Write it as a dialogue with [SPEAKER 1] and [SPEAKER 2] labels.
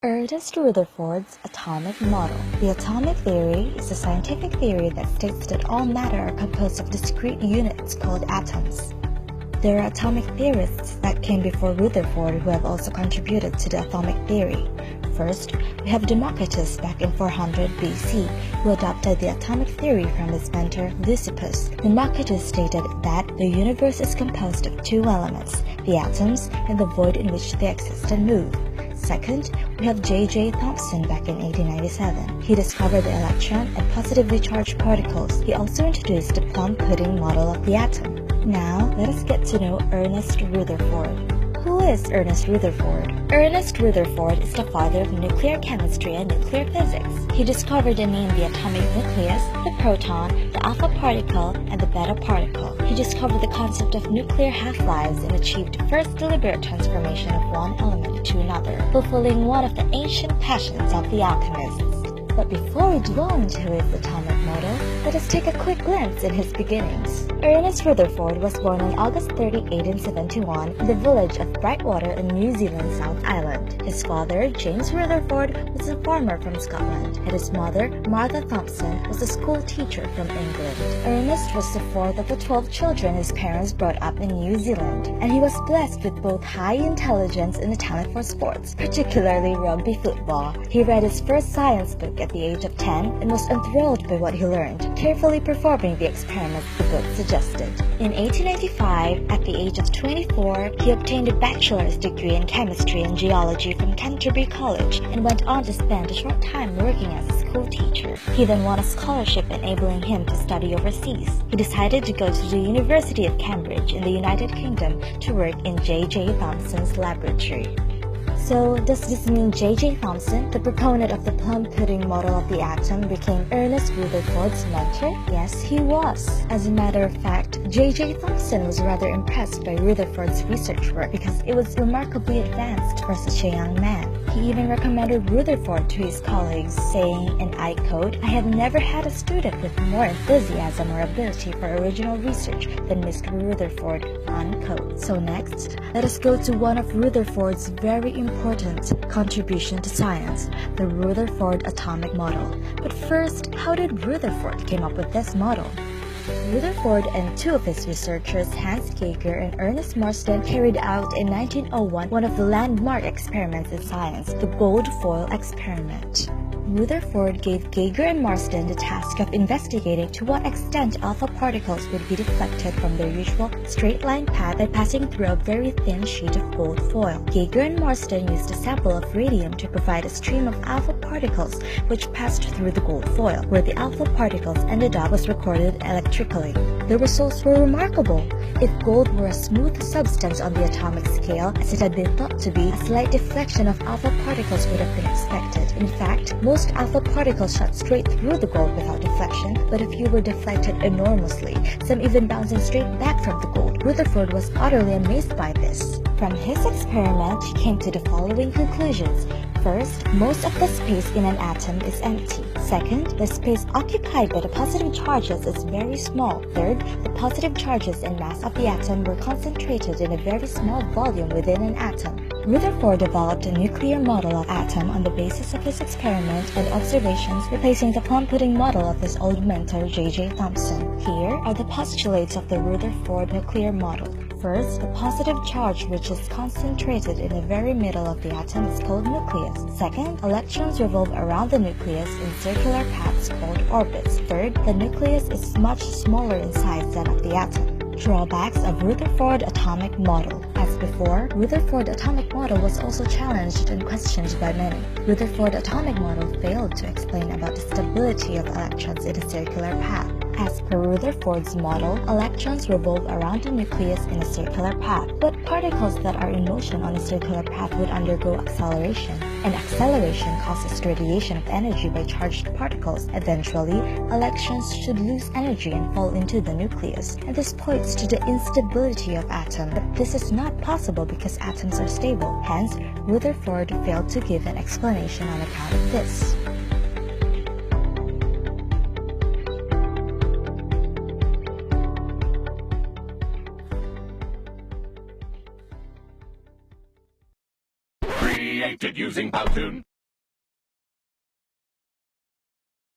[SPEAKER 1] Ernest Rutherford's atomic model. The atomic theory is a scientific theory that states that all matter are composed of discrete units called atoms. There are atomic theorists that came before Rutherford who have also contributed to the atomic theory. First, we have Democritus back in 400 BC, who adopted the atomic theory from his mentor Leucippus. Democritus stated that the universe is composed of two elements, the atoms and the void in which they exist and move. Second, we have J.J. Thomson back in 1897. He discovered the electron and positively charged particles. He also introduced the plum pudding model of the atom. Now, let us get to know Ernest Rutherford. Who is Ernest Rutherford? Ernest Rutherford is the father of nuclear chemistry and nuclear physics. He discovered and named the atomic nucleus, the proton, the alpha particle, and the beta particle. He discovered the concept of nuclear half-lives and achieved the first deliberate transformation of one element to another, fulfilling one of the ancient passions of the alchemists. But before we dwell into his atomic model, let us take a quick glance in his beginnings. Ernest Rutherford was born on August 30, 1871 in the village of Brightwater in New Zealand South Island. His father, James Rutherford, was a farmer from Scotland, and his mother, Martha Thompson, was a school teacher from England. Ernest was the fourth of the 12 children his parents brought up in New Zealand, and he was blessed with both high intelligence and a talent for sports, particularly rugby football. He read his first science book at the age of 10 and was enthralled by what he learned, carefully performing the experiments the book suggested. In 1895, at the age of 24, he obtained a bachelor's degree in chemistry and geology from Canterbury College and went on to spend a short time working as a school teacher. He then won a scholarship enabling him to study overseas. He decided to go to the University of Cambridge in the United Kingdom to work in J.J. Thomson's laboratory. So, does this mean J.J. Thomson, the proponent of the plum pudding model of the atom, became Ernest Rutherford's mentor? Yes, he was. As a matter of fact, J.J. Thomson was rather impressed by Rutherford's research work because it was remarkably advanced for such a young man. He even recommended Rutherford to his colleagues, saying, and I quote, "I have never had a student with more enthusiasm or ability for original research than Mr. Rutherford," unquote. So next, let us go to one of Rutherford's very important contribution to science, the Rutherford atomic model. But first, how did Rutherford came up with this model? Rutherford and two of his researchers, Hans Geiger and Ernest Marsden, carried out in 1901 one of the landmark experiments in science, the gold foil experiment. Rutherford gave Geiger and Marsden the task of investigating to what extent alpha particles would be deflected from their usual straight-line path by passing through a very thin sheet of gold foil. Geiger and Marsden used a sample of radium to provide a stream of alpha particles which passed through the gold foil. Where the alpha particles ended up was recorded electrically. The results were remarkable. If gold were a smooth substance on the atomic scale, as it had been thought to be, a slight deflection of alpha particles would have been expected. In fact, most alpha particles shot straight through the gold without deflection, but a few were deflected enormously, some even bouncing straight back from the gold. Rutherford was utterly amazed by this. From his experiment, he came to the following conclusions. First, most of the space in an atom is empty. Second, the space occupied by the positive charges is very small. Third, the positive charges and mass of the atom were concentrated in a very small volume within an atom. Rutherford developed a nuclear model of atom on the basis of his experiment and observations, replacing the plum pudding model of his old mentor J.J. Thomson. Here are the postulates of the Rutherford nuclear model. First, the positive charge which is concentrated in the very middle of the atom is called nucleus. Second, electrons revolve around the nucleus in circular paths called orbits. Third, the nucleus is much smaller in size than of the atom. Drawbacks of Rutherford atomic model. As before, Rutherford atomic model was also challenged and questioned by many. Rutherford atomic model failed to explain about the stability of electrons in a circular path. As per Rutherford's model, electrons revolve around the nucleus in a circular path, but particles that are in motion on a circular path would undergo acceleration, and acceleration causes radiation of energy by charged particles. Eventually, electrons should lose energy and fall into the nucleus, and this points to the instability of atom. But this is not possible because atoms are stable. Hence, Rutherford failed to give an explanation on account of this.
[SPEAKER 2] Created using Powtoon.